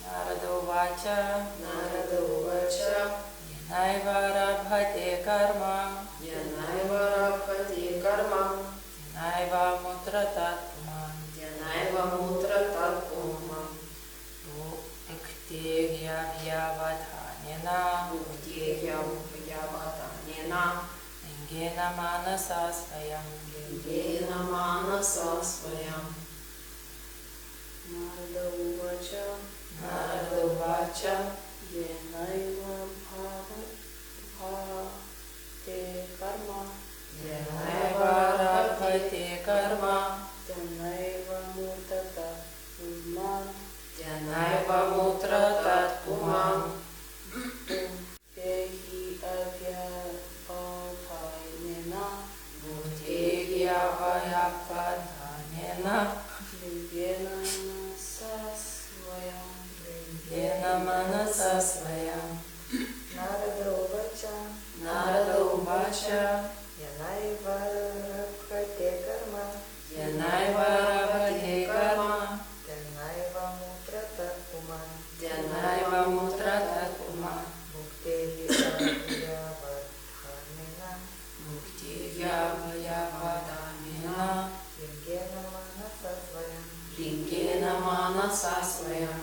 Narada Uvacha. Narada Uvacha. Yenaiva rabhate karma. Yenaiva rabhate karma. Yenaiva mutra tatman. Yenaiva mutra tatman. Bhuktiya vyavadhanena. Bhuktiya vyavadhanena. Lingena manasa svayam. Lingena manasa svayam. Narada Uvacha. Narada Uvacha. Yenaiva rabhate karma. Yenaiva rabhate karma. Yenaiva mutra tatman. Yenaiva mutra tatman. Bhuktiya vyavadhanena. Bhuktiya vyavadhanena. Lingena manasa svayam. Lingena manasa svayam. Narada Uvacha. Narada Uvacha. Yenaiva rabhate karma. Yenaiva rabhate karma. Yenaiva mutra tatman. Yenaiva mutra tatman. Bhuktiya vyavadhanena. Bhuktiya vyavadhanena. Lingena manasa svayam. Lingena manasa svayam.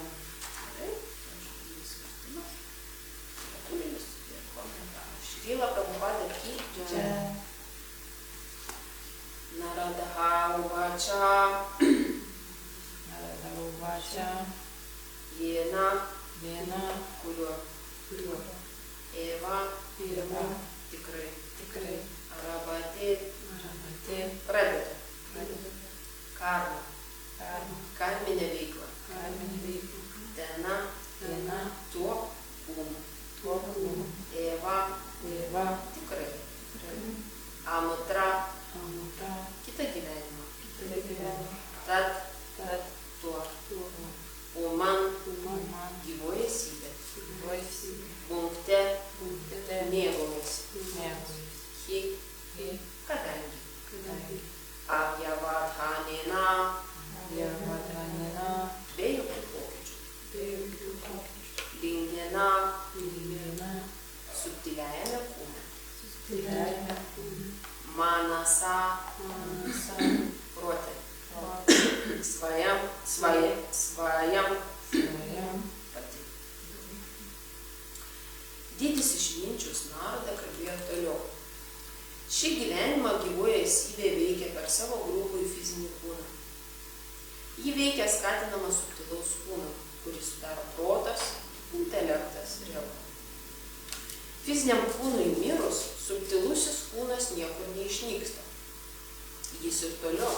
Шрила Прабхупада ки джай. Нарада Увача. Narada Uvacha. Yena Vena. kuriuo. Eva tikrai. Arabate Rabhate. pradeda. Karma. Karma. Karminė veikla. Karminė veikla. Tena tuo kūnu. Tuo kūnu. Eva tikrai. Amutra Amutra. kitą gyvenimą. Gyvenimą. Tad Tad. tuo. Tuo. Uman Man. gyvoji esybė. Vaisybė. Punkte Punkte. mėgaujasi. Mėgaujasi. Hi Hi. kadangi. Kadangi. Avyavadhanena Vyavadhanena. be jokių pokyčių. Be jokių pokyčių. Lingena Lingena. subtiliajame kūne. Subtiliajame kūne. Manasa Manasa. prote. Prote. Svajam Svajam. pati. Didis išminčius Narada kalbėjo toliau. Šį gyvenimą gyvoji esybė veikia per savo grubųjį fizinį kūną. Ji veikia skatinama subtilaus kūno, kurį sudaro protas, intelektas ir ego. Fiziniam kūnui mirus, subtilusis kūnas niekur neišnyksta. Jis ir toliau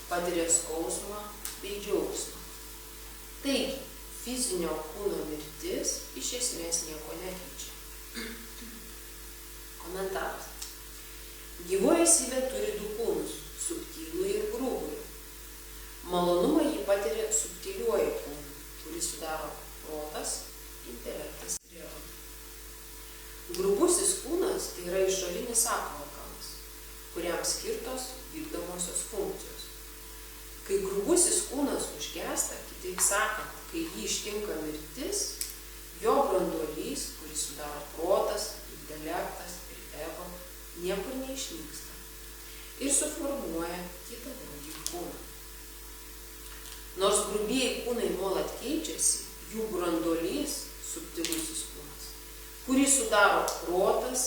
patiria skausmą bei džiaugsmą. Taigi, fizinio kūno mirtis iš esmės nieko nekeičia. Komentaras. Gyvoji esybė turi du kūnus – subtilų ir grubųjų. Malonumą ji patiria subtiliuoju kūnu, kurį sudaro protas, intelektas ir ego. Grubusis kūnas tai yra išorinis apvalkalas, kuriam skirtos vykdomosios funkcijos. Kai grubusis kūnas užgęsta, kitaip sakant, kai jį ištinka mirtis, jo branduolys, kurį sudaro protas, intelektas ir ego, niekur neišnyksta ir suformuoja kitą grubų kūną. Nors grubieji kūnai nuolat keičiasi, jų branduolys, subtilusis kūnas, kurį sudaro protas,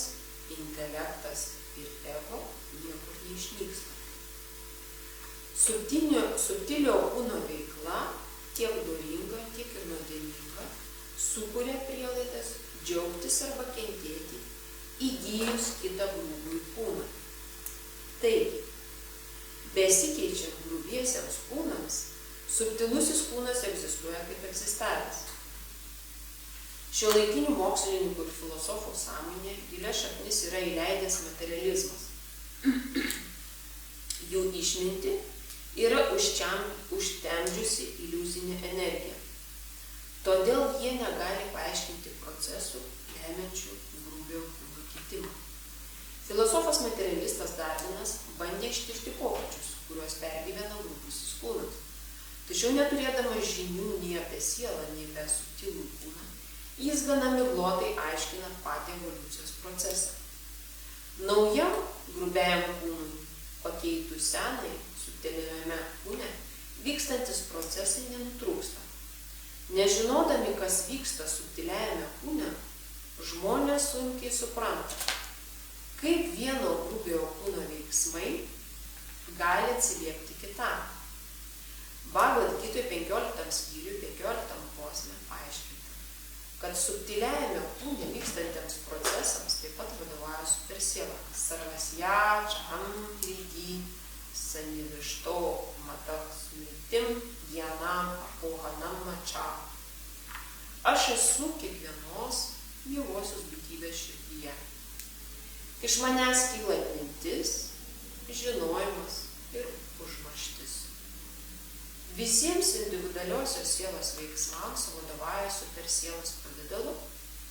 intelektas ir ego, niekur neišnyksta. Subtilio kūno veikla, tiek doringa, tiek ir nuodėminga, sukuria prielaidas džiaugtis arba kentėti, įgyjus kitą grubųjį kūną. Taigi, besikeičiant grubiesiems kūnams, subtilusis kūnas egzistuoja kaip egzistavęs. Šiuolaikinių mokslininkų ir filosofų sąmonė gilias šaknis yra įleidęs materializmas. Jų išminti yra užtemdžiusi iliuzinė energija. Todėl jie negali paaiškinti procesų, lemiančių grubiojo kūno kitimą. Filosofas materialistas Darvinas bandė ištirti pokyčius, kuriuos pergyvena grubusis kūnas. Tačiau neturėdamas žinių nei apie sielą, nei apie subtilų kūną, jis gana miglotai aiškina patį evoliucijos procesą. Naujam grubiajam kūnui pakeitus senai subtiliame kūne vykstantis procesai nenutrūksta. Nežinodami, kas vyksta subtiliajame kūne, žmonės sunkiai supranta, kaip vieno grubiojo kūno veiksmai gali atsiliepti kitam. Bhagavad Gitoje 15 skyriui 15 posme paaiškinta, kad subtiliajame kūne vykstantiems procesams taip pat vadovauja supersiela. Sarvasya čaham kriti sanivišto matah smritim jnanam apohanam mača. Aš esu kiekvienos gyvosios būtybės širdyje. Iš manęs kyla atmintis, žinojimas ir užmarštis. Visiems individualiosios sielos veiksmams vadovauja supersielos pavidalu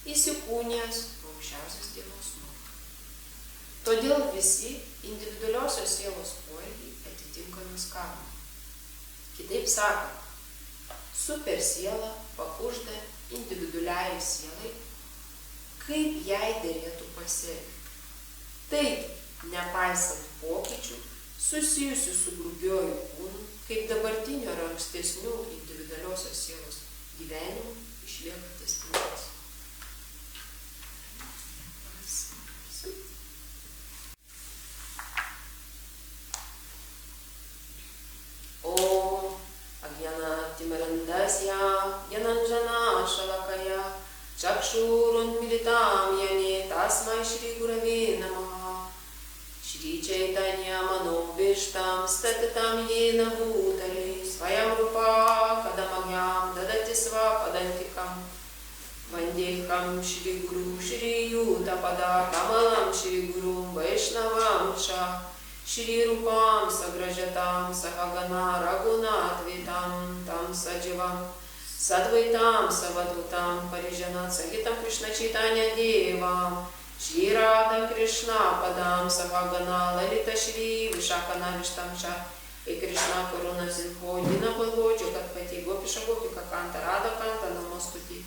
įsikūnijęs aukščiausias Dievo asmuo. Todėl visi individualiosios sielos poelgiai atitinka nuskarmą. Kitaip sakant, supersiela pakužda individualiai sielai, kaip jai derėtų pasielgti. Taip, nepaisant pokyčių, susijusių su grubiuoju kūnu, kaip dabartinio ar ankstesnių individualiosios sielos gyvenimų išlieka tęstinumas. Om Agyana Timarandasya Yananjana Shalakaya Chakshurunmilitam Yane Tasmai Shri Gurave Namaha Shri Chaitanya Manobishtam Statitam Yena Bhutale Svayam Rupa Kadamagyam Dadati Svapadantikam Vandekam Shri Guru Shri Yutapada Kamalam Shri Guru Vaishnavam Cha Shri Rupam Sagrajatam Sahagana Raghunatvitam Tam Sajivam Sadvaitam Savadhutam Parijanat Sahitam Krishna Chaitanya Devam Shri Radha Krishna Padam Savagana Lalita Shri Vishakana Vishtamcha E Krishna Karuna Sinho Dina Balvojo Katpati Gopisha Gopika Kanta Radha Kanta Namastuti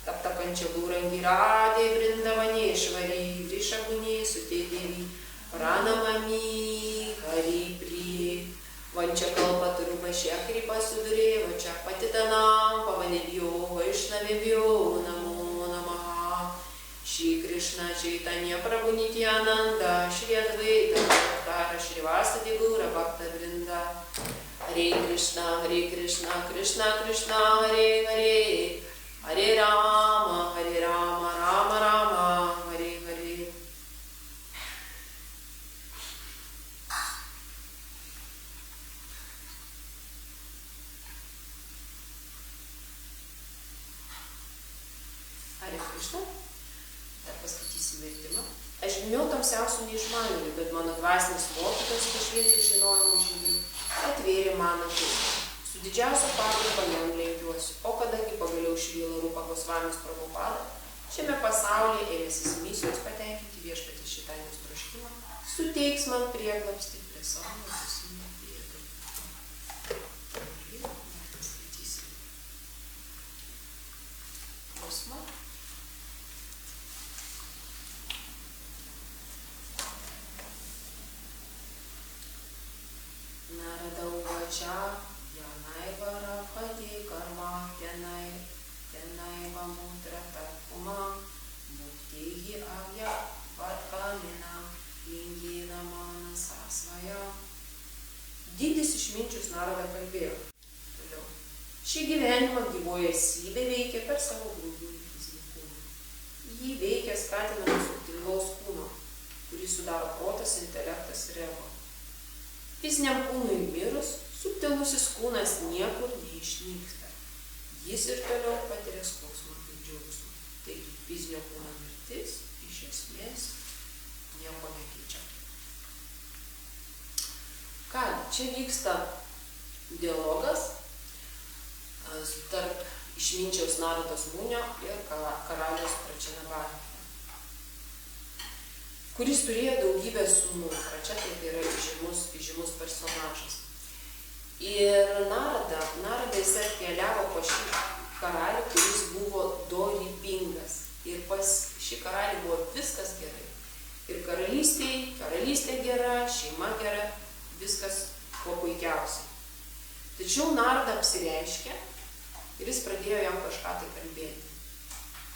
Tapta Panchagurangi Radhe Vrindavaneshvari Vrishaguni Sute Devi Pranamami Hari Priye Vanchakalpaturubhashya Kripa Sudure Vachapatitanam Pavanebhyo Vaishnavebhyo Namo Namaha Shri Krishna Chaitanya Prabhu Nityananda Shri Advaita Bhaktara Shri Vasadi Gaura Bhakta Vrinda Hare Krishna Krishna Krishna Hare Hare Hare Rama Rama Rama Hare Hare. Hare Krishna. Dar paskaitysim vertimą. Aš gimiau tamsiausių neišmanėlių, bet mano dvasinis mokytojas pašvietė žinojimo žinių, atvėrė man akis. Su didžiausia pagarba jam lenkiuosi, o kadangi pagaliau Šrila Rupa Gosvamis Prabhupada šiame pasaulyje ėmėsis misijos patenkinti viešpaties Čaitanijos troškimą, suteiks man prieglobstį prie savo nuosasinio pėdų. Skaitysim. Klausimą. Naradauvačia Janaiva Rapati Karma Janaiva Mudrata Kuma Muktihi Avya Vatkamina Lingina Manasa Svaya. Didis išminčius Narada kalbėjo. Toliau. Šį gyvenimą gyvoji esybė veikia per savo grūdinį fizinį kūną. Jį veikia skatinamas subtilaus kūno, kurį sudaro protas, intelektas ir ego. Fiziniam kūnui mirus, subtilusis kūnas niekur neišnyksta. Jis ir toliau patiria skausmą kaip džiaugsmą. Taigi fizinio kūno mirtis iš esmės nieko nekeičia. Ką, čia vyksta dialogas tarp išminčiaus Narados Munio ir karaliaus Pračinabarti, kuris turėjo daugybę sūnų. Pračia tai yra įžymus personažas. Ir Narada jis atkeliavo pas šį karalių, kuris buvo dorybingas. Ir pas šį karalių buvo viskas gerai. Ir karalystė gera, šeima gera, viskas kuo puikiausiai. Tačiau Narada apsireiškė ir jis pradėjo jam kažką tai kalbėti.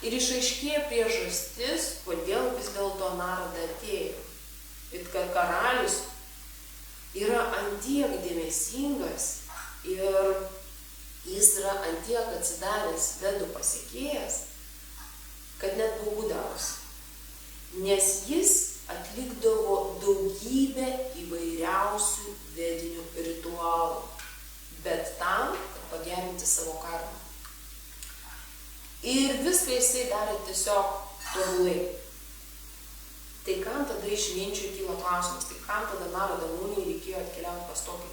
Ir išaiškėjo priežastis, kodėl vis dėlto Narada atėjo. Ir kad karalius yra antiek dėmesingas ir jis yra antiek atsidavęs vedų pasiekėjas, kad net baugu darosi. Nes jis atlikdavo daugybę įvairiausių vedinių ritualų, bet tam, kad pagerinti savo karmą. Ir viską jisai darė tiesiog tobulai. Tai kam tada išminčiui kyla klausimas, tai kam tada Narada Muniui reikėjo atkeliauti pas tokį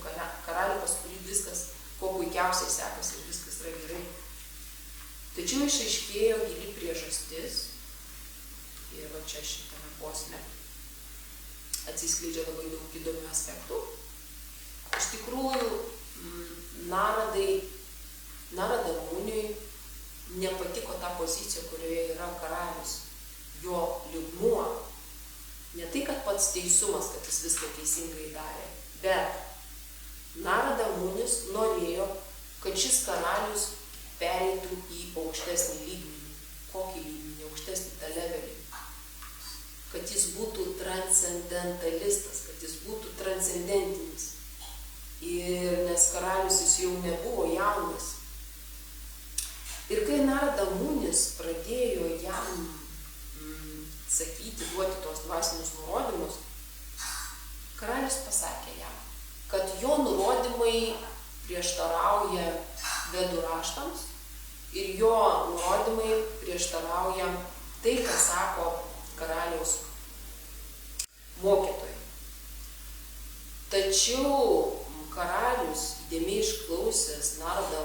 karalių, pas kurį viskas kuo puikiausiai sekasi ir viskas yra gerai. Tačiau išaiškėjo gili priežastis ir va čia šitame posme atsiskleidžia labai daug įdomių aspektų. Iš tikrųjų, Narada Muniui nepatiko ta pozicija, kurioje yra karalius, jo lygmuo. Ne tai, kad pats teisumas, kad jis viską teisingai darė, bet Narada Munis norėjo, kad šis karalius pereitų į aukštesnį lygmenį. Kokį lygmenį? Aukštesnį tą levelį. Kad jis būtų transcendentalistas, kad jis būtų transcendentinis. Ir nes karalius jis jau nebuvo jaunas. Ir kai Narada Munis pradėjo jam sakyti, duoti tos dvasinius nurodymus, karalius pasakė jam, kad jo nurodymai prieštarauja vedų raštams ir jo nurodymai prieštarauja tai, ką sako karaliaus mokytojai. Tačiau karalius, įdėmiai išklausęs Narada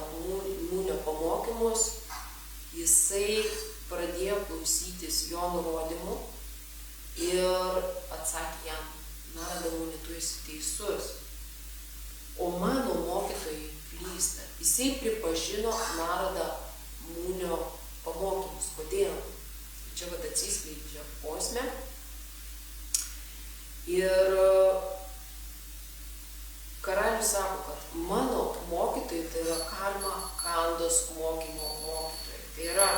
Munio pamokymus, jisai pradėjo klausytis jo nurodymų ir atsakė jam, Narada Muni, tu esi teisus, o mano mokytojai klysta. Jisai pripažino Narada Munio pamokymus. Kodėl? Čia vat atsiskleidžia posme. Ir karalius sako, kad mano mokytojai tai yra karma kandos mokymo mokytojai. Tai yra,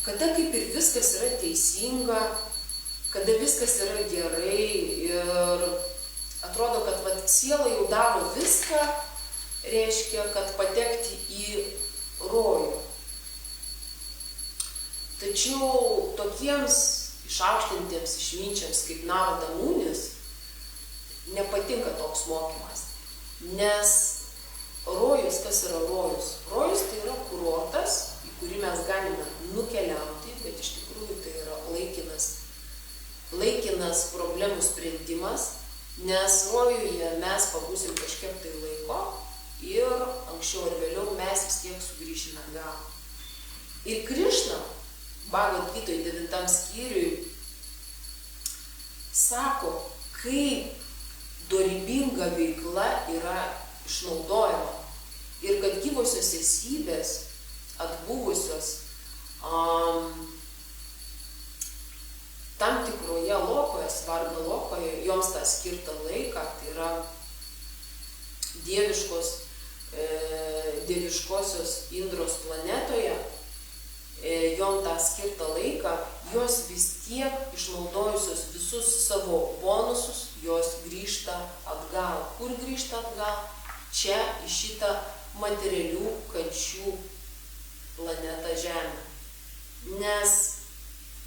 kada kaip ir viskas yra teisinga, kada viskas yra gerai ir atrodo, kad vat, siela jau daro viską, reiškia, kad patekti į rojų. Tačiau tokiems išaukštintiems išminčiams kaip Narada Munis nepatinka toks mokymas. Nes rojus, kas yra rojus? Rojus tai yra kurortas, į kurį mes galime nukeliauti, bet iš tikrųjų tai yra laikinas problemų sprendimas, nes rojuje mes pabūsim kažkiek tai laiko ir anksčiau ar vėliau mes vis tiek sugrįšime atgal. Ir Krišna Bhagavad Gitoj 9 skyriui sako, kaip dorybinga veikla yra išnaudojama ir kad gyvosios esybės atbuvusios tam tikroje lokoje, svarga lokoje, joms tą skirtą laiką, tai yra dieviškosios Indros planetoje, jom tą skirtą laiką, jos vis tiek išnaudojusios visus savo bonusus, jos grįžta atgal. Kur grįžta atgal? Čia į šitą materialių kančių planetą Žemę. Nes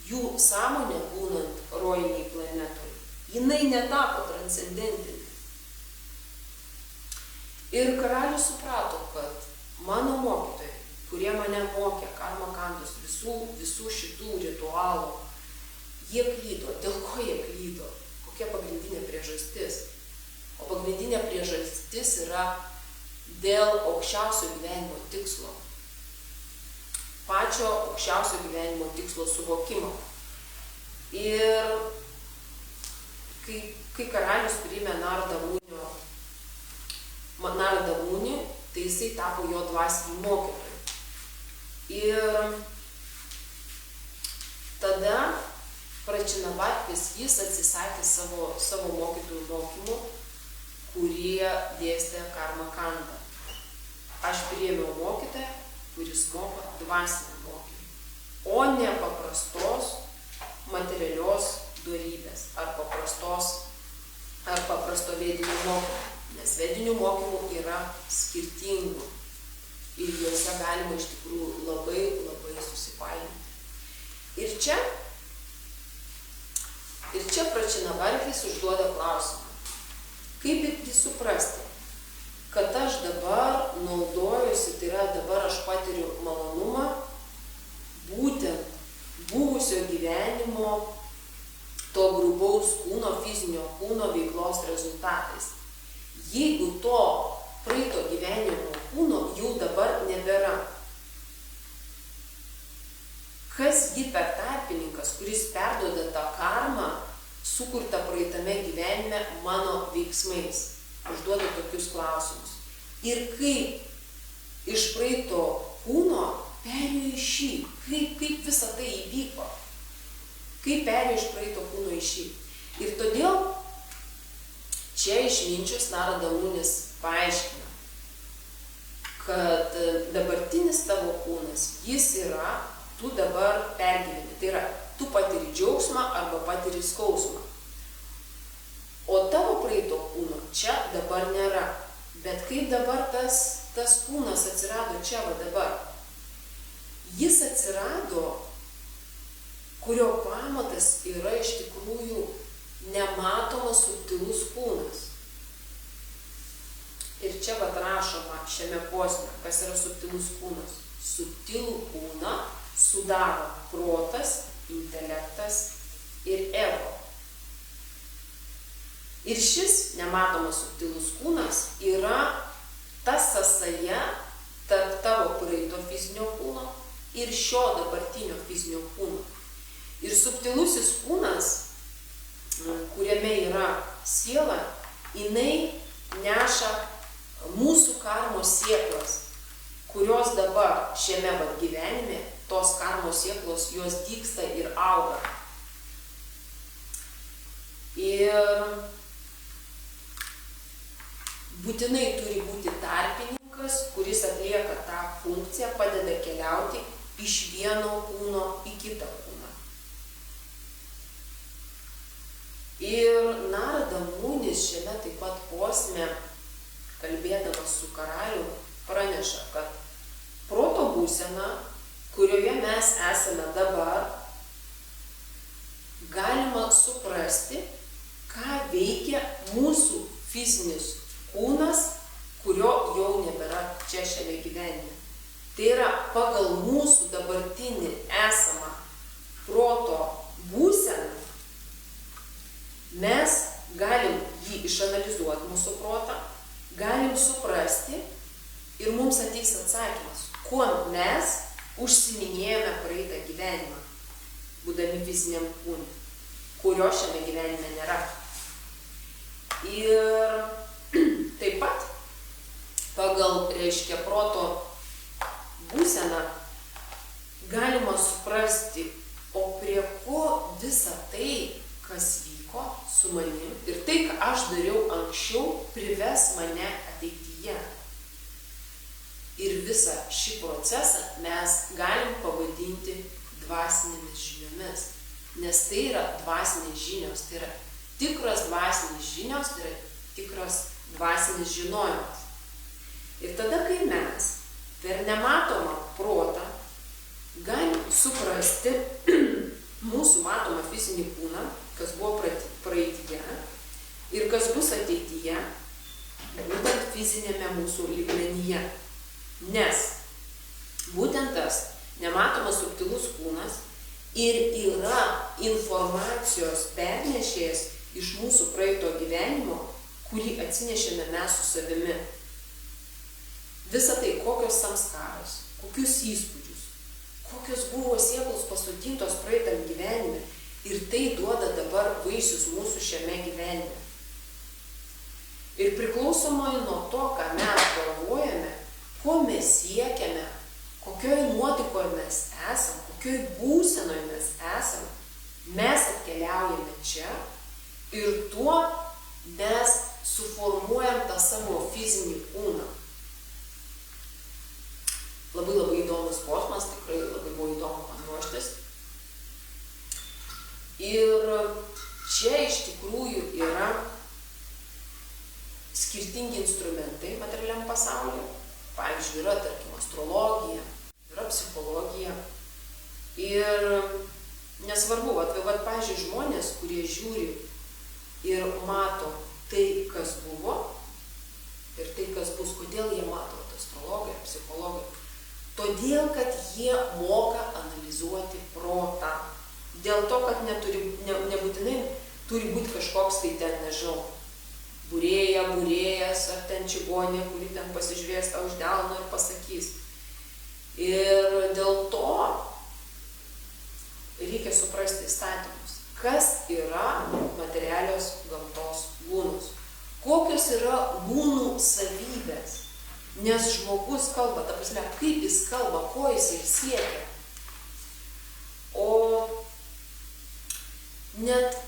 jų sąmonė būnant rojiniai planetoje, jinai netapo transcendentinė. Ir karalius suprato, kad mano mokytojai, kurie mane mokė karma kandos visų šitų ritualų, jie klydo. Dėl ko jie klydo? Kokia pagrindinė priežastis? O pagrindinė priežastis yra dėl aukščiausio gyvenimo tikslo. Pačio aukščiausio gyvenimo tikslo suvokimo. Ir kai karalius priėmė Narada Munio Narada Muni, tai jisai tapo jo dvasiniu mokytoju. Ir tada Pračinavartis jis atsisakė savo mokytojų mokymų, kurie dėstė karma kandą. Aš priėmiau mokytoją, kuris moko dvasinį mokymą, o ne paprastos materialios dorybės ar paprasto vedinių mokymų. Nes vedinių mokymų yra skirtingų ir juose galima iš tikrųjų labai susipainioti. Ir čia Pračinavartis užduoda klausimą, kaip jį suprasti, kad aš dabar naudojuosi, tai yra dabar aš patiriu malonumą būtent buvusio gyvenimo, to grubaus kūno, fizinio kūno veiklos rezultatais. Jeigu to praeito gyvenimo kūno jau dabar nebėra, kas gi per tarpininkas, kuris perduoda tą karmą, sukurtą praeitame gyvenime mano veiksmais? Užduoda tokius klausimus. Ir kaip iš praeito kūno perėjo į šį? Kaip visa tai įvyko? Kaip perėjo iš praeito kūno į šį? Ir todėl čia išminčius Narada Munis paaiškina, kad dabartinis tavo kūnas, jis yra, tu dabar pergyveni. Tai yra, tu patiri džiaugsmą arba patiri skausmą. O tavo praeito kūno čia dabar nėra. Bet kaip dabar tas kūnas atsirado čia va dabar? Jis atsirado, kurio pamatas yra iš tikrųjų nematomas subtilus kūnas. Ir čia vat rašoma šiame posme, kas yra subtilus kūnas. Subtilų kūną sudaro protas, intelektas ir ego. Ir šis nematomas subtilus kūnas yra ta sąsaja tarp tavo praeito fizinio kūno ir šio dabartinio fizinio kūno. Ir subtilusis kūnas, kuriame yra siela, jinai neša mūsų karmos sėklas, kurios dabar šiame gyvenime, tos karmos sėklos, jos dygsta ir auga. Ir būtinai turi būti tarpininkas, kuris atlieka tą funkciją, padeda keliauti iš vieno kūno į kitą kūną. Ir Narada Munis šiame taip pat posme, kalbėdamas su karaliu, praneša, kad proto būsena, kurioje mes esame dabar, galima suprasti, ką veikia mūsų fizinis kūnas, kurio jau nebėra čia šiame gyvenime. Tai yra, pagal mūsų dabartinį esamą proto būseną, mes galim jį išanalizuoti, mūsų protą, galim suprasti ir mums ateis atsakymas, kuo mes užsiminėjome praeitą gyvenimą, būdami fiziniam kūne, kurio šiame gyvenime nėra. Ir taip pat pagal, proto būseną galima suprasti, o prie ko visa tai, kas vyko su manim ir tai, ką aš dariau anksčiau, prives mane ateityje. Ir visą šį procesą mes galim pavadinti dvasinėmis žiniomis, nes tai yra dvasinės žinios, tai yra tikras dvasinės žinios, tai yra tikras dvasinis žinojimas. Ir tada, kai mes per nematomą protą galim suprasti mūsų matomą fizinį kūną, kas buvo praeityje ir kas bus ateityje, būtent fizinėme mūsų lygmenyje. Nes būtent tas nematomas subtilus kūnas ir yra informacijos pernešėjas iš mūsų praeito gyvenimo, kurį atsinešėme mes su savimi. Visa tai, kokios samskaros, kokius įspūdžius, kokios buvo sėklos pasodintos praeitam gyvenime – ir tai duoda dabar vaisius mūsų šiame gyvenime. Ir priklausomai nuo to, ką mes galvojame, ko mes siekiame, kokioj nuotikoje mes esam, kokioj būsenoje mes esam, mes atkeliaujame čia ir tuo mes suformuojam tą savo fizinį kūną. Labai įdomus posmas, tikrai labai buvo įdomu man ruoštis. Ir čia iš tikrųjų yra skirtingi instrumentai materialiam pasaulyje. Pavyzdžiui, yra, tarkim, astrologija, yra psichologija. Ir nesvarbu, pavyzdžiui, žmonės, kurie žiūri ir mato tai, kas buvo, ir tai, kas bus, kodėl jie mato astrologiją, psichologiją. Todėl, kad jie moka analizuoti protą. Dėl to, kad nebūtinai turi būti kažkoks tai ten, nežinau, būrėjas ar ten čigonė, kuri ten pasižiūrės tą už delno ir pasakys. Ir dėl to reikia suprasti įstatymus. Kas yra materialios gamtos gūnos? Kokios yra gūnų savybės? Nes žmogus kalba, ta prasme, kaip jis kalba, ko jisai siekia. O net,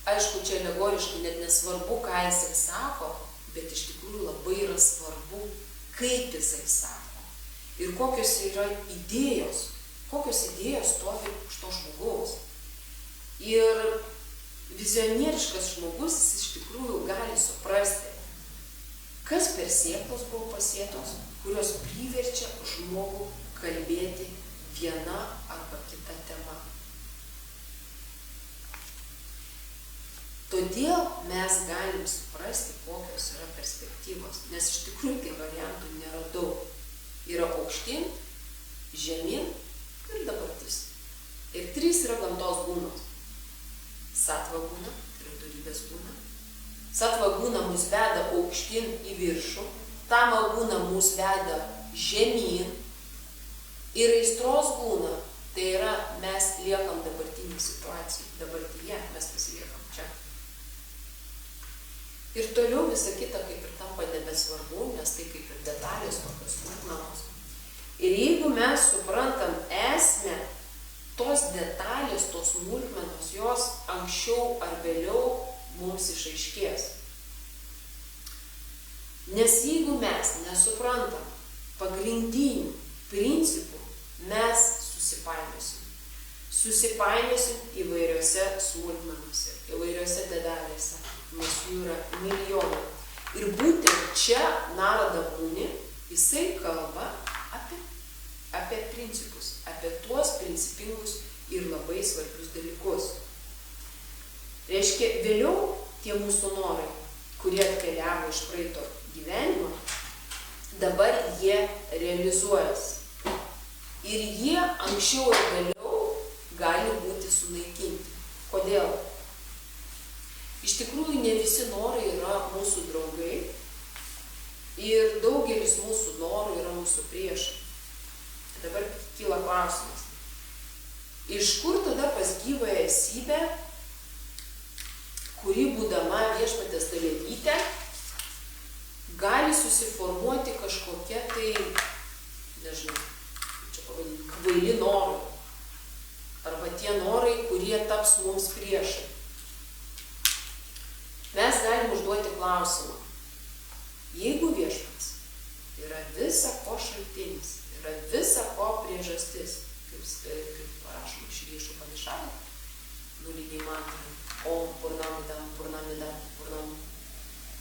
aišku, čia alegoriškai net nesvarbu, ką jisai sako, bet iš tikrųjų labai yra svarbu, kaip jisai sako. Ir kokios yra idėjos, stovi už to žmogaus. Ir vizionieriškas žmogus iš tikrųjų gali suprasti, kas per sėklos buvo pasėtos, kurios priverčia žmogų kalbėti viena arba kita tema. Todėl mes galim suprasti, kokios yra perspektyvos, nes iš tikrųjų tai variantų nėra daug. Yra aukštyn, žemyn ir dabartis. Ir 3 yra gamtos gūnos. Sattva gūna, tai yra dorybės gūna. Sattva gūna mus veda aukštyn į viršų, tama gūna mus veda žemyn ir aistros gūna, tai yra mes liekam dabartinį situaciją, dabartyje mes pasiliekam čia. Ir toliau visa kita kaip ir tampa nebesvarbu, nes tai kaip ir detalės tokios smulkmenos. Ir jeigu mes suprantam esmę, tos detalės, tos smulkmenos, jos anksčiau ar vėliau mums išaiškės. Nes jeigu mes nesuprantam pagrindinių principų, mes susipainiosim. Susipainiosim įvairiose smulkmenose, įvairiose detalėse, nes jų yra milijonai. Ir būtent čia Narada Muni, jisai kalba apie principus, apie tuos principingus ir labai svarbius dalykus. Reiškia, vėliau tie mūsų norai, kurie atkeliavo iš praeito gyvenimo, dabar jie realizuojasi. Ir jie anksčiau ir vėliau gali būti sunaikinti. Kodėl? Iš tikrųjų, ne visi norai yra mūsų draugai ir daugelis mūsų norų yra mūsų priešai. Dabar kyla klausimas. Iš kur tada pas gyvąją esybę, kuri būdama viešpatės dalelytė, gali susiformuoti kažkokia tai, nežinau, čia pavadinti, kvaili norai. Arba tie norai, kurie taps mums priešai. Mes galim užduoti klausimą. Jeigu viešpats yra visa ko šaltinis, yra visa ko priežastis, kaip parašoma iš Ryšų Panišado, nuliniai mantrai, Om Purnamidam, Purnamidam, Purnam,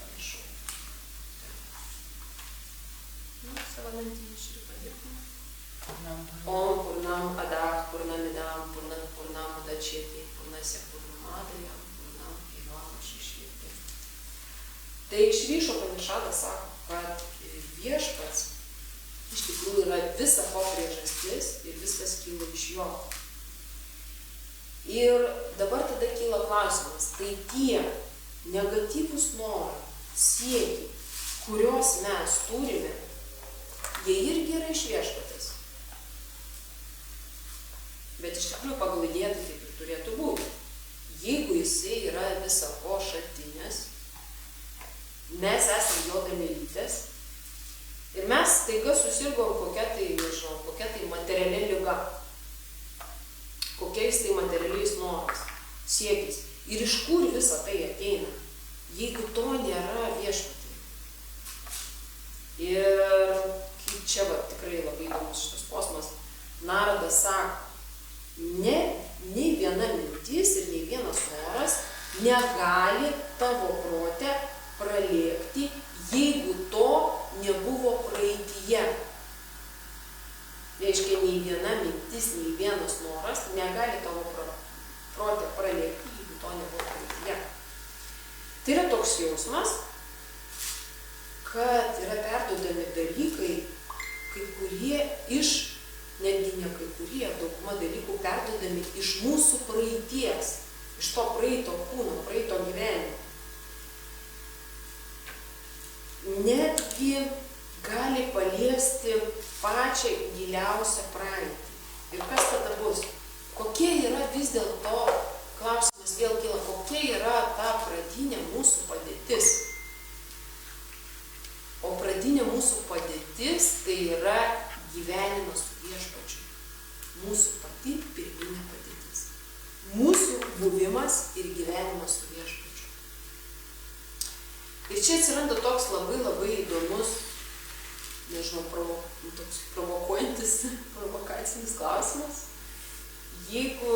pamiršau. Savamentiniai šri padėkime. Om Purnam Adah, Purnamidam, Purnam Udacheti, Purnasya Purnamadayam, Purnam Ivama Šišvietė. Tai iš Ryšo Panišadas sako, kad viešpats iš tikrųjų yra visa ko priežastis ir viskas kyla iš jo. Ir dabar tada kyla klausimas, tai tie negatyvūs norai, siekiai, kuriuos mes turime, jie irgi yra iš viešpatės. Bet iš tikrųjų pagal idėją tai taip ir turėtų būti. Jeigu jisai yra visa ko šaltinis, mes esame jo dalelytės ir mes staiga susirgom kokia tai materiali liga, kokiais tai materialiais norais, siekis. Ir iš kur visa tai ateina, jeigu to nėra viešpatyje. Ir čia tikrai labai įdomus šitas posmas. Nardas sako, nei viena mintis ir nei vienas noras negali tavo prote pralėkti, jeigu to nebuvo praeityje. Reiškia, nei viena mintis, nei vienas noras negali tavo prote pralėkti, jeigu to nebuvo praeityje. Tai yra toks jausmas, kad yra perduodami dalykai, kai kurie netgi ne kai kurie, dauguma dalykų perduodami iš mūsų praeities, iš to praeito kūno, praeito gyvenimo. Netgi gali paliesti pačią giliausią praeitį. Ir kas tada bus? Kokia yra vis dėlto, klausimas vėl kyla, kokia yra ta pradinė mūsų padėtis? O pradinė mūsų padėtis tai yra gyvenimas su viešpačiu. Mūsų pati pirminė padėtis. Mūsų buvimas ir gyvenimas su viešpačiu. Ir čia atsiranda toks labai įdomus, toks provokacinis klausimas. Jeigu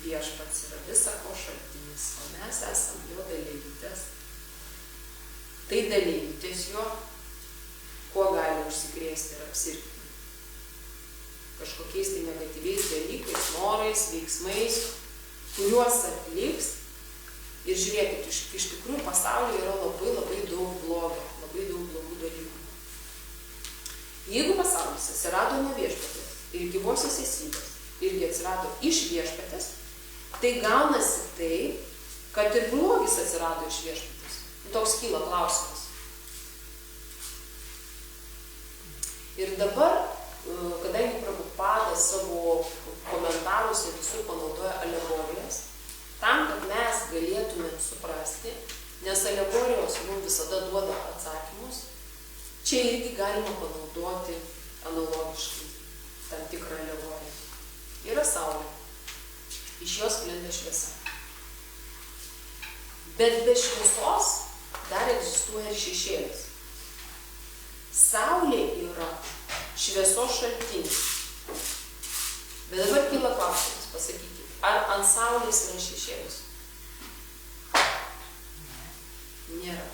viešpats yra visako šaltinis, o mes esame jo dalelytės, tai dalelytės jo, kuo gali užsikrėsti ir apsirgti? Kažkokiais tai negatyviais dalykais, norais, veiksmais, kuriuos atliks. Ir žiūrėkit, iš tikrųjų pasaulyje yra labai daug blogio, labai daug blogų dalykų. Jeigu pasaulis atsirado nuo viešpatės ir gyvosios esybės, irgi atsirado iš viešpatės, tai gaunasi taip, kad ir blogis atsirado iš viešpatės. Toks kyla klausimas. Ir dabar, kadangi Prabhupada savo komentaruose visur panaudoja alegorijas, tam, kad mes galėtumėm suprasti, nes alegorijos mums visada duoda atsakymus, čia irgi galima panaudoti analogiškai tam tikrą alegoriją. Yra saulė, iš jos sklinda šviesa. Bet be šviesos dar egzistuoja ir šešėlis. Saulė yra šviesos šaltinis. Bet dabar kyla klausimas, pasakykite, ar ant saulės yra šešėlis? Nėra.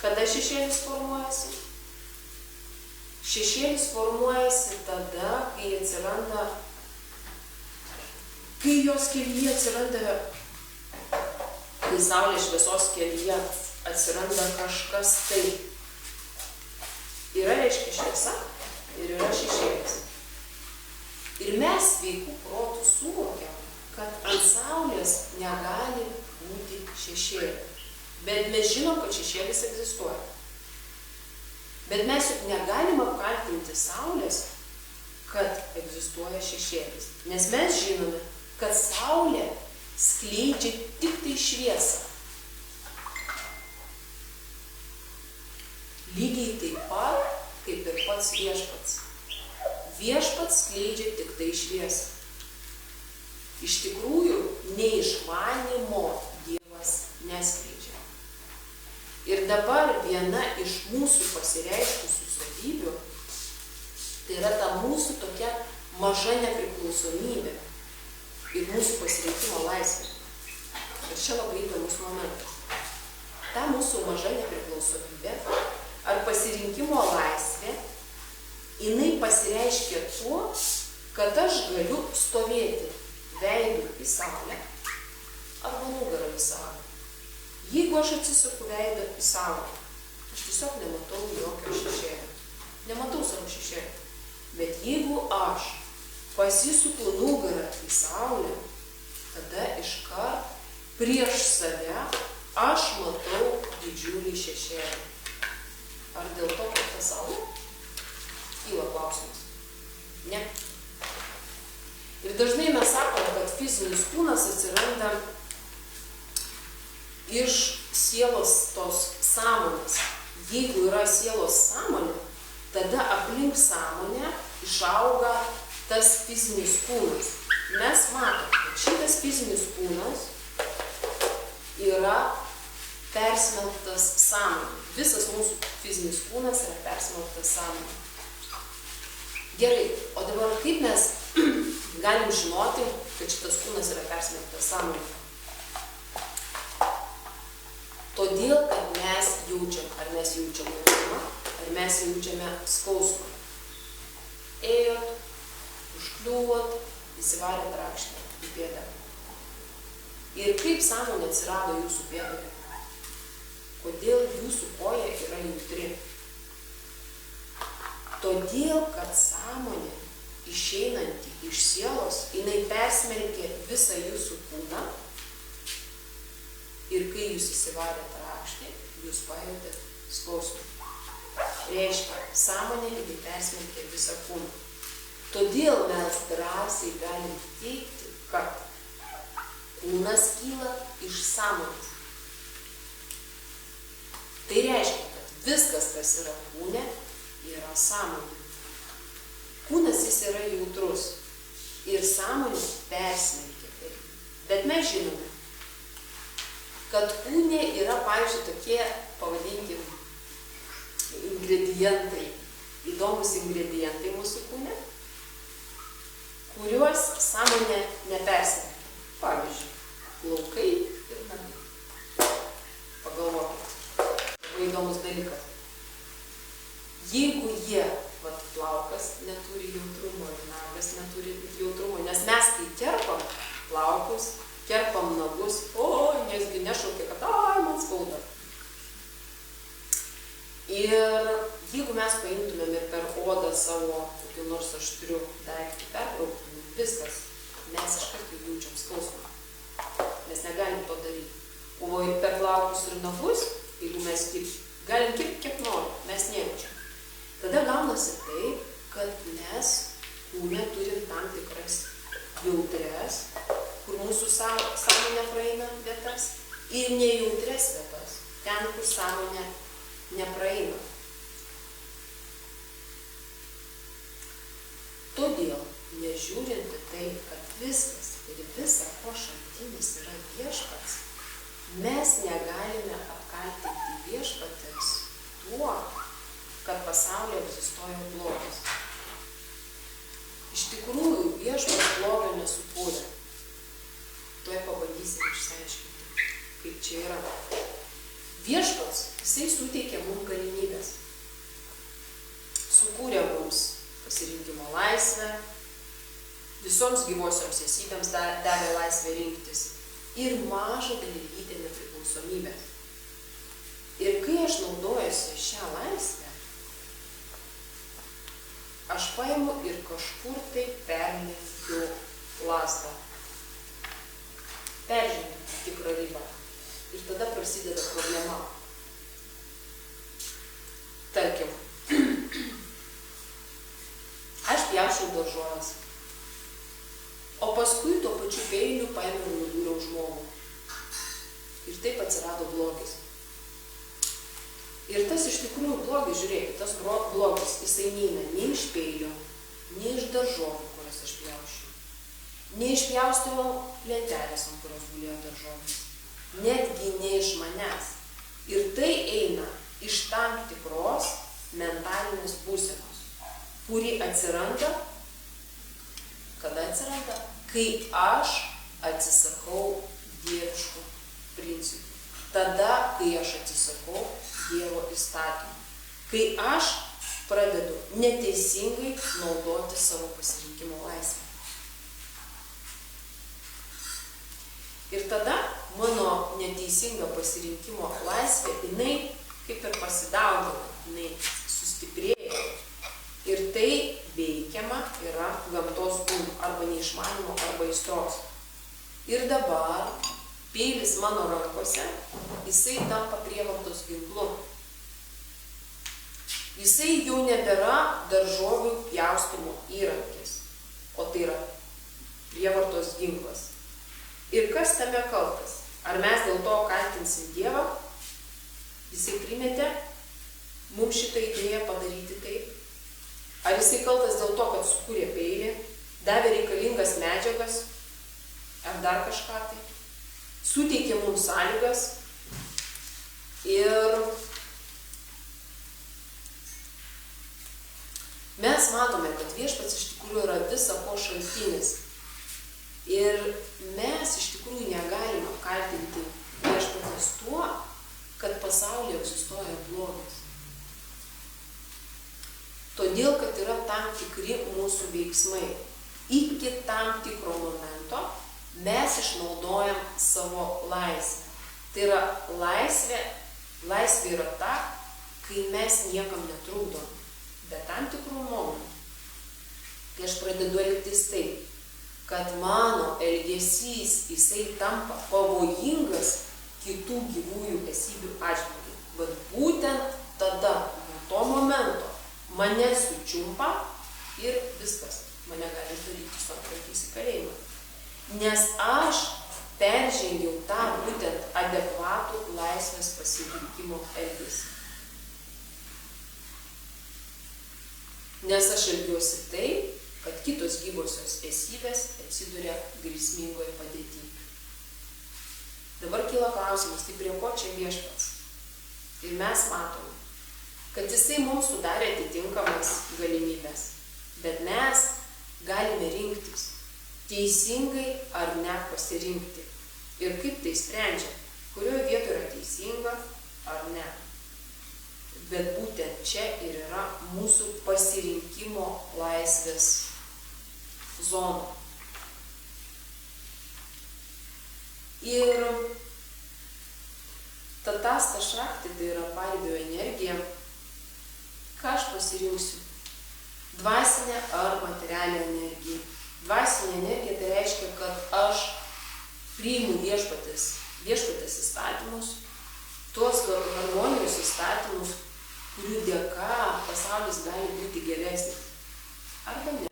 Kada šešėlis formuojasi? Šešėlis formuojasi tada, kai jos kelyje atsiranda, kai saulės šviesos kelyje atsiranda kažkas tai. Yra, reiškia, šviesa ir yra šešėlis. Ir mes sveikų protų suvokiam, kad ant saulės negali būti šešėlio. Bet mes žinom, kad šešėlis egzistuoja. Bet mes juk negalim apkaltinti saulės, kad egzistuoja šešėlis. Nes mes žinome, kad saulė skleidžia tik tai šviesą. Lygiai taip pat, kaip ir pats viešpats. Viešpats skleidžia tik tai šviesą. Iš tikrųjų, neišmanymo Dievas neskleidžia. Ir dabar viena iš mūsų pasireiškusių savybių, tai yra ta mūsų tokia maža nepriklausomybė ir mūsų pasirinkimo laisvė. Ir čia labai įdomus momentas. Ta mūsų maža nepriklausomybė ar pasirinkimo laisvė, jinai pasireiškia tuo, kad aš galiu stovėti veidu į saulę arba nugarą į saulę. Jeigu aš atsisuku veidą į saulę, aš tiesiog nematau jokio šešėlio. Nematau savo šešėlio. Bet jeigu aš pasisuku nugarą į saulę, tada iškart prieš save aš matau didžiulį šešėlį. Ar dėl to, kad ta saulė? Kyla klausimas. Ne. Ir dažnai mes sakom, kad fizinis kūnas atsiranda iš sielos tos sąmonės. Jeigu yra sielos sąmonė, tada aplink sąmonę išauga tas fizinis kūnas. Mes matome, kad šitas fizinis kūnas yra persmelktas sąmonė. Visas mūsų fizinis kūnas yra persmelktas sąmonė. Gerai, o dabar kaip mes galim žinoti, kad šitas kūnas yra persmelktas sąmonė? Todėl, kad mes jaučiam, ar mes jaučiam malonumą, ar mes jaučiame skausmą. Ėjot, užkliūvot, įsivarėt rakštą į pėdą. Ir kaip sąmonė atsirado jūsų pėdoje? Kodėl jūsų koja yra jautri? Todėl, kad sąmonė išeinanti iš sielos, jinai persmelkė visą jūsų kūną ir kai jūs įsivarėt rakštį, jūs pajutėt skausmą. Reiškia, sąmonė jinai persmelkė visą kūną. Todėl mes drąsiai galim teigti, kad kūnas kyla iš sąmonės. Tai reiškia, kad viskas, kas yra kūne, yra sąmonė. Kūnas jis yra jautrus ir sąmonė persmelkia tai. Bet mes žinome, kad kūne yra, pavyzdžiui, tokie, pavadinkim, ingredientai, įdomus ingredientai mūsų kūne, kuriuos sąmonė nepersmelkia. Pavyzdžiui, plaukai ir nagai. Pagalvokit. Labai įdomus dalykas. Jeigu jie, plaukas neturi jautrumo ir nagas neturi jautrumo, nes mes kai kerpam plaukus, kerpam nagus, nesgi nešaukia, kad man skauda. Ir jeigu mes paimtumėm ir per odą savo kokiu nors aštriu daiktų perbrauktumėm, viskas, mes iškart jau jaučiam skausmą. Mes negalim to daryti. O ir per plaukus ir nagus, jeigu mes galim kirpti kiek norim, mes nejaučiam. Tada gaunasi taip, kad mes kūne turim tam tikras jautres, kur mūsų sąmonė praeina vietas, ir nejautres vietas, ten, kur sąmonė nepraeina. Todėl, nežiūrint į tai, kad viskas ir visa, ko šaltinis yra viešpats, mes negalime apkaltinti viešpatės tuo, kad pasaulyje egzistuoja blogis. Iš tikrųjų, viešpats blogio nesukūrė. Tuoj pabandysim išsiaiškinti, kaip čia yra. Viešpats, jisai suteikė mums galimybės. Sukūrė mums pasirinkimo laisvę, visoms gyvosioms esybėms davė laisvę rinktis ir mažą dalelytę nepriklausomybę. Ir kai aš naudojuosi šią laisvę, aš paimu ir kažkur tai perlenkiu lazdą. Peržengiu tikrą ribą. Ir tada prasideda problema. Tarkim, aš pjaučiau daržoves, o paskui tuo pačiu peiliu paėmiau ir nudūriau žmogų. Ir taip atsirado blogis. Ir tas iš tikrųjų blogis, žiūrėkit, tas blogis, jisai neina nei iš peilio, nei iš daržovių, kurias aš pjaušiu, nei iš pjaustymo lentelės, ant kurios gulėjo daržovės, netgi ne iš manęs. Ir tai eina iš tam tikros mentalinės būsenos, kuri atsiranda, kada atsiranda? Kai aš atsisakau dieviškų principų. Tada, kai aš atsisakau Dievo įstatymų. Kai aš pradedu neteisingai naudoti savo pasirinkimo laisvę. Ir tada mano neteisinga pasirinkimo laisvė, jinai kaip ir pasidaugina, jinai sustiprėja. Ir tai veikiama yra gamtos būdų, arba neišmanimo, arba aistros. Ir dabar peilis mano rankose, jisai tampa prievartos ginklu. Jisai jau nebėra daržovių pjaustymo įrankis, o tai yra prievartos ginklas. Ir kas tame kaltas? Ar mes dėl to kaltinsim Dievą? Jisai primetė mums šitą idėją padaryti taip? Ar jisai kaltas dėl to, kad sukūrė peilį, davė reikalingas medžiagas, ar dar kažką tai, suteikė mums sąlygas ir mes matome, kad viešpats iš tikrųjų yra visa ko šaltinis. Ir mes iš tikrųjų negalime apkaltinti viešpaties tuo, kad pasaulyje egzistuoja blogis. Todėl, kad yra tam tikri mūsų veiksmai. Iki tam tikro momento mes išnaudojam savo laisvę. Tai yra laisvė yra ta, kai mes niekam netrukdom. Bet tam tikrų momentų, kai aš pradedu elgtis taip, kad mano elgesys jisai tampa pavojingas kitų gyvųjų esybių atžvilgiu. Bet būtent tada, nuo to momento, mane sučiumpa ir viskas. Mane gali uždaryti su atrakys į kalėjimą. Nes aš peržengiau tą būtent adekvatų laisvės pasirinkimo elgesį. Nes aš elgiuosi taip, kad kitos gyvosios esybės atsiduria grėsmingoje padėtyje. Dabar kyla klausimas, tai prie ko čia viešpats? Ir mes matome, kad jisai mums sudarė atitinkamas galimybės, bet mes galime rinktis, teisingai ar ne pasirinkti. Ir kaip tai sprendžia, kurioje vietoje yra teisinga ar ne. Bet būtent čia ir yra mūsų pasirinkimo laisvės zona. Ir tatasta šakti, tai yra paribio energija, ką aš pasirinksiu? Dvasinė ar materialinė energija. Dvasinė energija tai reiškia, kad aš priimu viešpatės įstatymus, tuos harmonijos įstatymus, kurių dėka pasaulis gali būti geresnis. Arba ne.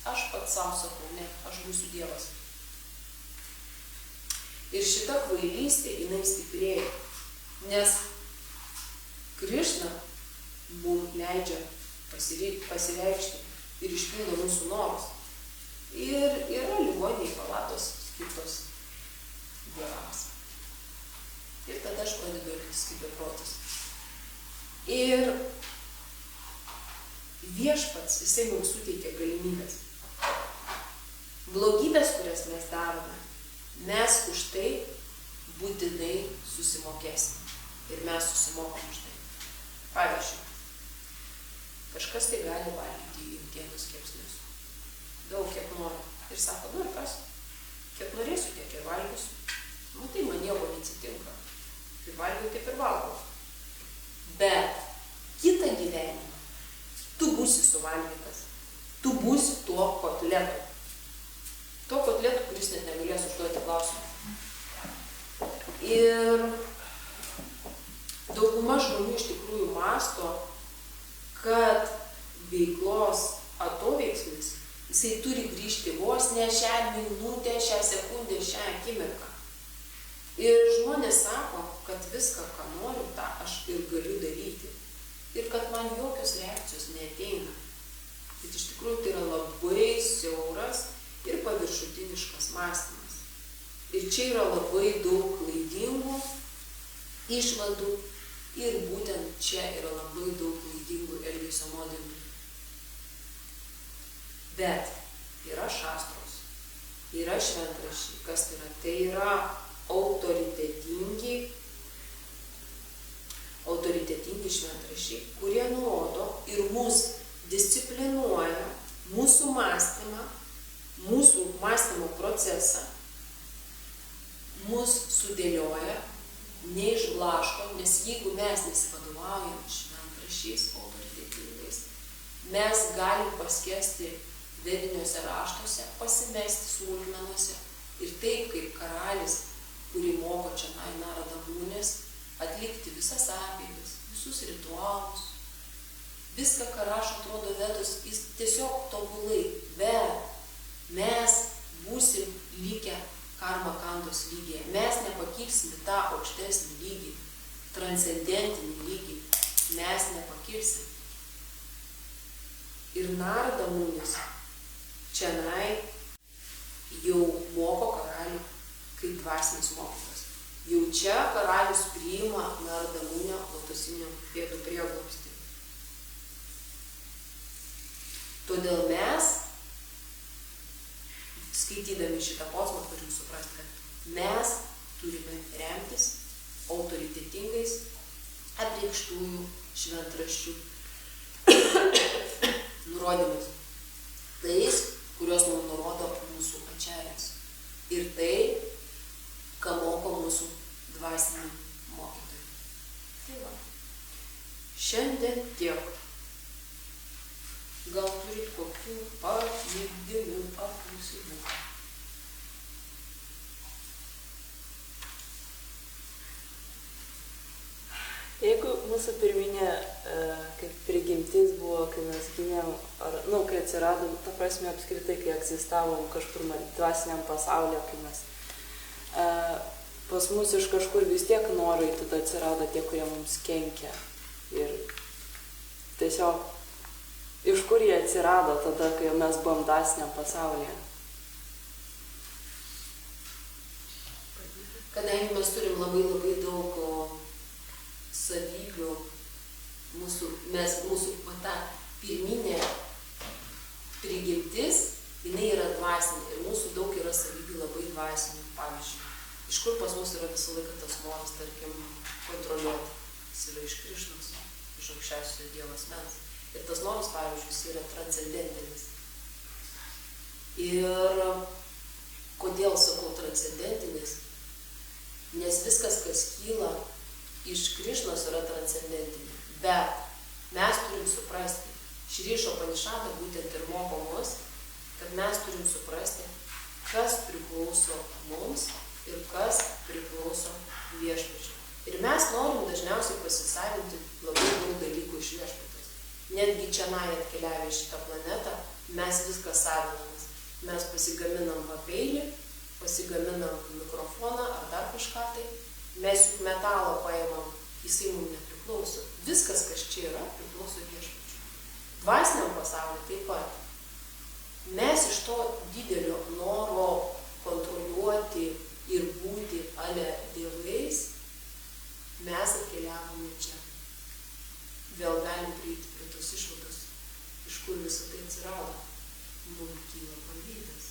Aš pats savo sakau, ne, aš būsiu Dievas. Ir šita kvailystė, jinai stiprėja, nes Krišna mums leidžia pasireikšti ir išpildo mūsų norus. Ir yra ligoniniai palatos skirtos dievams. Ir tada aš pradedu elgtis kaip beprotis. Ir viešpats, jisai mums suteikia galimybės. Blogybės, kurias mes darome, mes už tai būtinai susimokėsime. Ir mes susimokom už tai. Pavyzdžiui, kažkas tai gali valgyti jautienus kepsnius. Daug, kiek nori. Ir sako, nu ir kas? Kiek norėsiu, tiek ir valgysiu. Nu tai man nieko neatsitinka. Tai valgiau, taip ir valgau. Bet kitą gyvenimą tu būsi suvalgytas. Tu būsi tuo kotletu. Tuo kotletu, kuris net negalės užduoti klausimą. Ir dauguma žmonių iš tikrųjų mąsto, kad veiklos atoveiksmis jisai turi grįžti vos ne šią minutę, šią sekundę, šią akimirką. Ir žmonės sako, kad viską, ką noriu, tą aš ir galiu daryti. Ir kad man jokios reakcijos neateina. Bet iš tikrųjų tai yra labai siauras ir paviršutiniškas mąstymas. Ir čia yra labai daug klaidingų išvadų ir būtent čia yra labai daug klaidingų elgesio modelių. Bet yra šastros, yra šventraščiai. Kas tai yra? Tai yra autoritetingi šventraščiai, kurie nurodo ir mus disciplinuoja mūsų mąstymą, mūsų mąstymo procesą, mus sudėlioja, neišblaško, nes jeigu mes nesivadovaujam šventraščiais autoritetingais, mes galim paskesti vediniuose raštuose, pasimesti smulkmenuose ir taip kaip karalis, kurį moko čia Narada Munis, atlikti visas apeigas, visus ritualus. Viską, ką rašo, atrodo Vedos, jis tiesiog tobulai, bet mes būsim likę karma kandos lygyje. Mes nepakilsim į tą aukštesnį lygį. transcendentinį lygį mes nepakilsim. Ir Narada munis čianai jau moko karalių kaip dvasinis mokytojas. Jau čia karalius priima Narada munio lotusinių pėdų prieglobstį. Todėl mes, skaitydami šitą posmą, turim suprasti, kad mes turime remtis autoritetingais apreikštųjų šventraščių nurodymais. Tais, kuriuos mums nurodo mūsų ačiarės. Ir tai, ką moko mūsų dvasiniai mokytojai. Tai va. Šiandien tiek. Gal turit kokių paklydimų ar klausimų? Jeigu mūsų pirminė kaip prigimtis buvo, kai mes gimėm, ar, kai atsiradom, ta prasme apskritai, kai egzistavom kažkur dvasiniam pasaulyje, kai mes pas mus iš kažkur vis tiek norai tada atsirado tie, kurie mums kenkia. Ir tiesiog iš kur jie atsirado tada, kai mes buvom dvasiniam pasaulyje? Kadangi mes turim labai daug savybių, mūsų ta pirminė prigimtis, jinai yra dvasinė ir mūsų daug yra savybių labai dvasinių. Pavyzdžiui, iš kur pas mus yra visą laiką tas noras, tarkim, kontroliuoti. Jis yra iš Krišnos, iš aukščiausiojo Dievo asmens. Ir tas noras, pavyzdžiui, jis yra transcendentinis. Ir kodėl sakau transcendentinis? Nes viskas, kas kyla iš Krišnos, yra transcendentinė. Bet mes turim suprasti, Šrišo Panišada būtent ir moko mus, kad mes turim suprasti, kas priklauso mums ir kas priklauso viešpačiui. Ir mes norim dažniausiai pasisavinti labai daug dalykų iš viešpaties. Netgi čianai atkeliavę į šitą planetą, mes viską savinamės. Mes pasigaminam peilį, pasigaminam mikrofoną ar dar kažką tai. Mes juk metalą paimam, jisai mums nepriklauso. Viskas, kas čia yra, priklauso viešpačiui. Dvasiniam pasauliu taip pat. Mes iš to didelio noro kontroliuoti ir būti ale dievais, mes atkeliavome čia. Vėl galim prieiti prie tos išvados, iš kur visą tai atsirado. Mums kyla pavydas.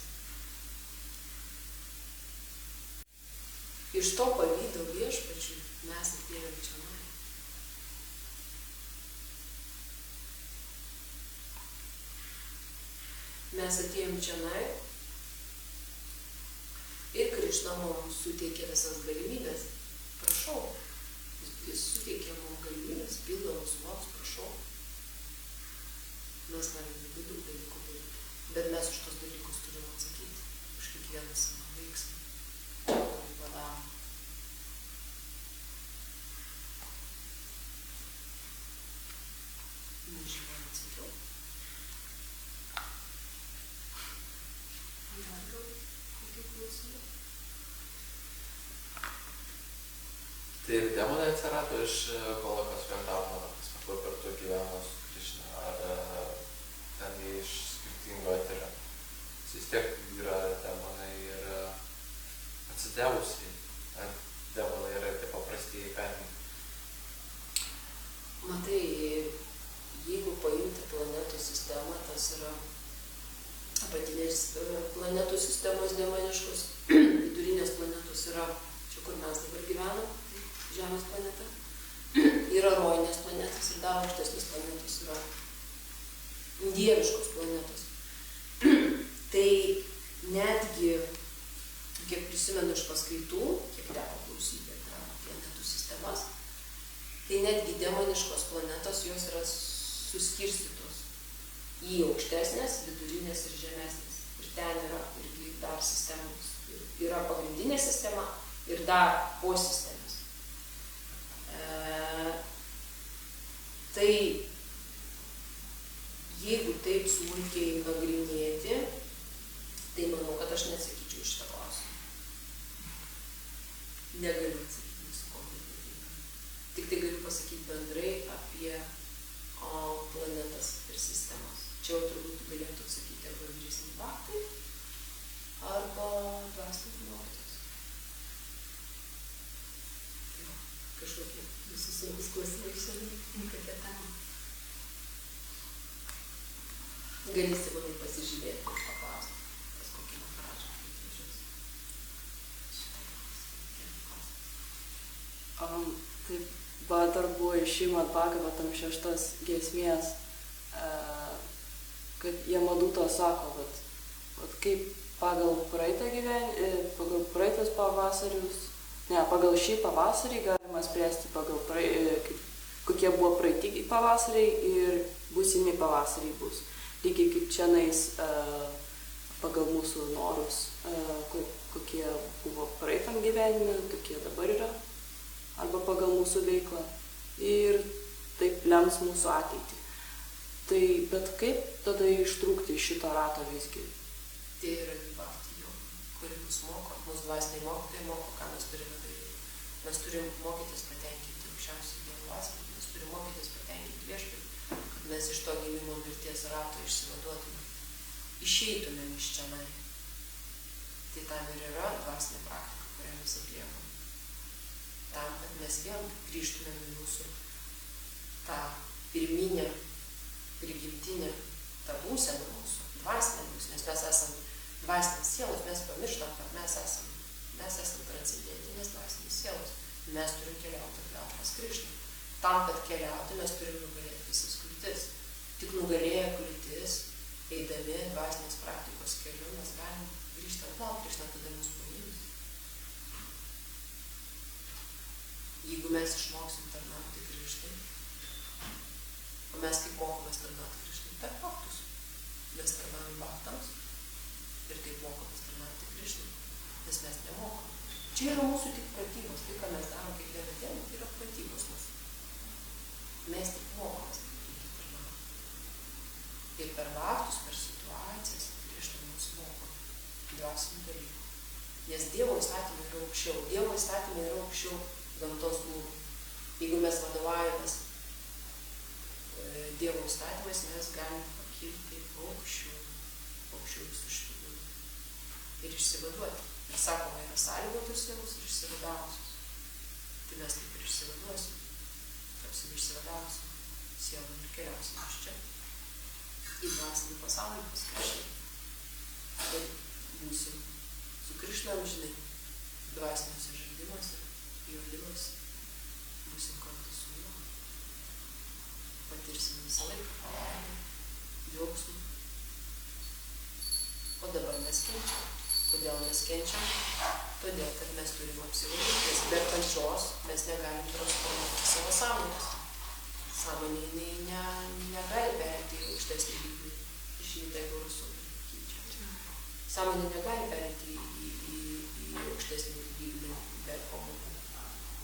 Iš to pavydo viešpačiui mes atėjome čionai. Mes atėjom čionai ir Krišna mums suteikė visas galimybės. Prašau. Jis suteikė mums galimybės, pildo mūsų noras, prašau. Mes galim labai daug dalykų daryti, bet mes už tos dalykus turim atsakyti. Už kiekvieną savo veiksmą. Kurį padarom. Nežinau, atsakiau. Dar gal kokių klausimų? Tai ir demonai atsirado iš Golokos Vrindavanų, kur kartu gyveno su Krišna, ar ten jie iš skirtingo eterio. Vis tiek yra demonai ir atsidevusiai, ar demonai yra tie paprastieji perniai. Matai, jeigu paimti planetų sistemą, tas yra apatinės planetų sistemos demoniškos, vidurinės planetos yra čia, kur mes dabar gyvenam, Žemės planeta. Yra rojinės planetos ir dar aukštesnės planetos yra dieviškos planetos. Tai netgi, kiek prisimenu iš paskaitų, kiek teko klausyti apie planetų sistemas, tai netgi demoniškos planetos jos yra suskirstytos į aukštesnės, vidurinės ir žemesnės. Ir ten yra irgi dar sistemos. Yra pagrindinė sistema ir dar posistemės. Tai jeigu taip smulkiai nagrinėti, tai manau, kad aš neatsakyčiau šitą klausimą. Negaliu atsakyti, nesakau. Gali Simonai pasižiūrėti ir paklausti, kas kokį man prašo, kaip važiuos. Taip, va, dar buvo išėjimo atbaka, va, tam 6 giesmės, kad Jamaduto sako, vat kaip pagal praeitas pavasarius, pagal šį pavasarį galima spręsti kokie buvo praeiti pavasariai ir būsimi pavasariai bus. Lygiai kaip čianais pagal mūsų norus, kokie buvo praeitam gyvenime, tokie dabar yra, arba pagal mūsų veiklą. Ir taip lems mūsų ateitį. Tai, bet kaip tada ištrūkti iš šito rato visgi? Tai yra Vibhakti joga, kuri mus moko, mūsų dvasiniai mokytojai moko, ką mes turime daryti. Mes turim mokytis patenkinti aukščiausią Dievo dvasią, mes turim mokytis patenkinti Viešpatį, kad mes iš to gimimo mirties rato išsivaduotume, išeitumėm iš čionai. Tai tam ir yra dvasinė praktika, kurią mes atliekam. Tam, kad mes vėl grįžtumėm į mūsų tą pirminę, prigimtinę, tą būseną mūsų, dvasinę būseną, nes mes esam dvasinės sielos, mes pamirštam, kad mes esam transcendentinės dvasinės sielos. Mes turim keliauti atgal pas Krišną. Tam, kad keliauti, mes turim nugalėti visas kliūtis. Tik nugalėję kliūtis, eidami dvasinės praktikos keliu, mes galim grįžti atgal, Krišna tada mus paims. Jeigu mes išmoksim tarnauti Krišnai, o mes kaip mokomės tarnauti Krišnai per faktus, mes tarnaujam bhaktams ir taip mokomės tarnauti Krišnai, nes mes nemokam. Čia yra mūsų tik pratybos, tai ką mes darom kiekvieną dieną, tai yra pratybos mūsų. Mes tik mokomės tarnauti. Ir per bhaktus, per situacijas Krišna mus moko dvasinių dalykų. Nes Dievo įstatymai yra aukščiau. Dievo įstatymai yra aukščiau gamtos būdų. Jeigu mes vadovaujamės Dievo įstatymais, mes galim pakilti aukščiau visų šitų būdų ir išsivaduoti. Ir sakoma, yra sąlygotus sielos ir išsivadavusius. Tai mes taip ir išsivaduosim. Tapsim išsivadavusim sielom ir keliausim iš čia į dvasinį pasaulį pas Krišną. Ir būsim su Krišna amžinai dvasiniuose žaidimuose, jodimuose. Būsim kartu su juo. Patirsim visą laiką palaimę, džiaugsmą. O dabar mes kenčiam. Kodėl mes kenčiam? Todėl, kad mes turim apsivalyti, nes be kančios mes negalim transformuoti savo sąmonės. Sąmonė negali perėti į aukštesnį lygmenį. Žydai gausų keičia. Sąmonė negali perėti į aukštesnį lygmenį be pamokų,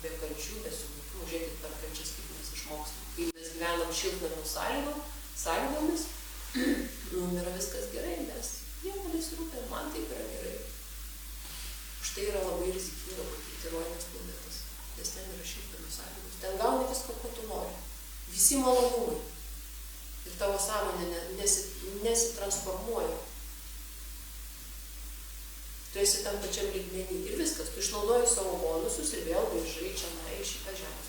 be kančių, be suvokimų. Žiūrėkit, per kančias kaip mes išmokstam. Kai mes gyvenam šiltnamio sąlygomis, yra viskas gerai, nes nieko nesirūpė, man taip yra gerai. Už tai yra labai rizikinga patirti rojines planetas, nes ten yra šiltnamio sąlygos. Ten gauni viską, ko tu nori. Visi malonumai. Ir tavo sąmonė nesitransformuoja. Tu esi tam pačiam lygmenį ir viskas. Tu išnaudoji savo bonusus ir vėl grįžai čia į šitą žemę.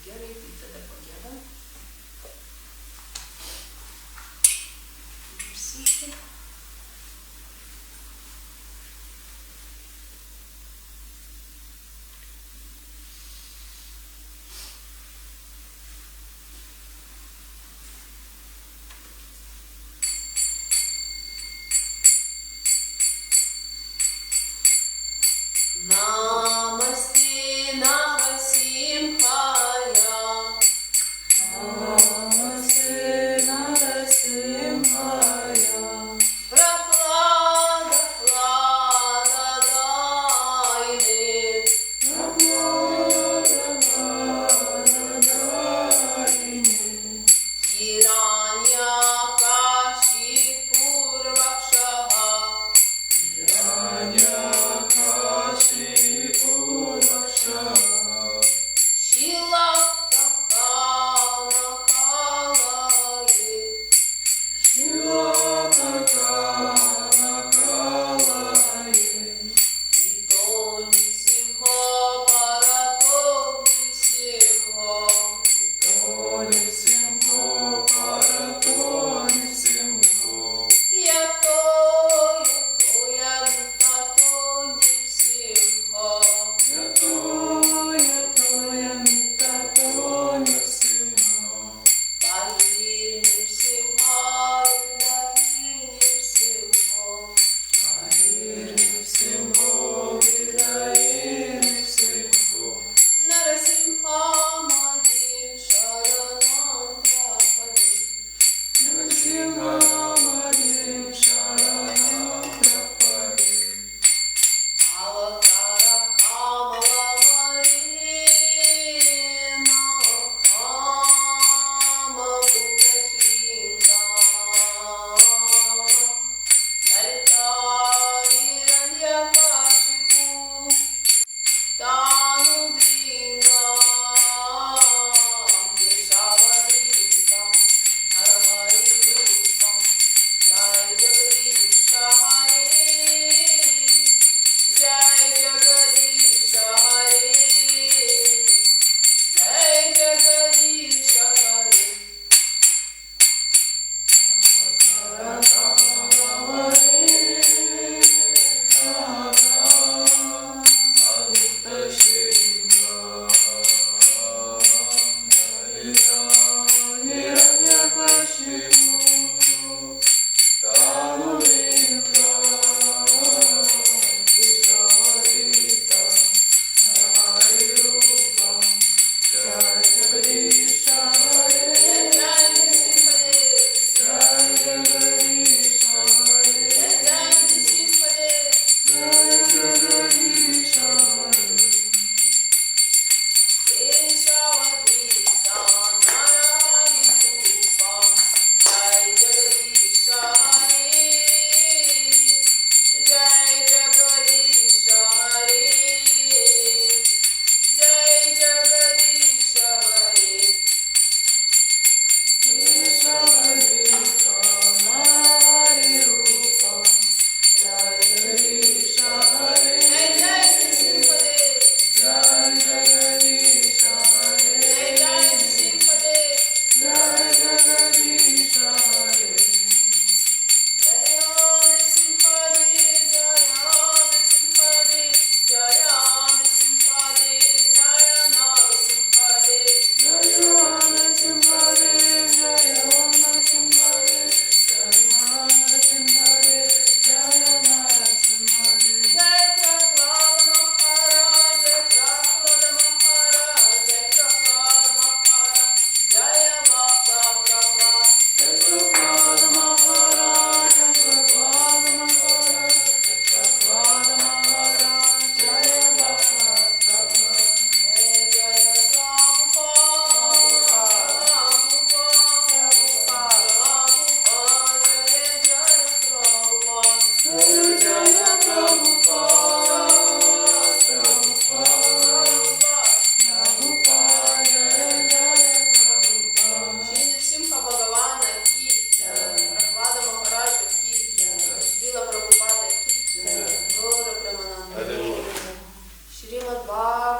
Gerai, tai tada pagėdam. Išsiškai.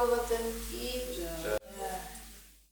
galva tanky,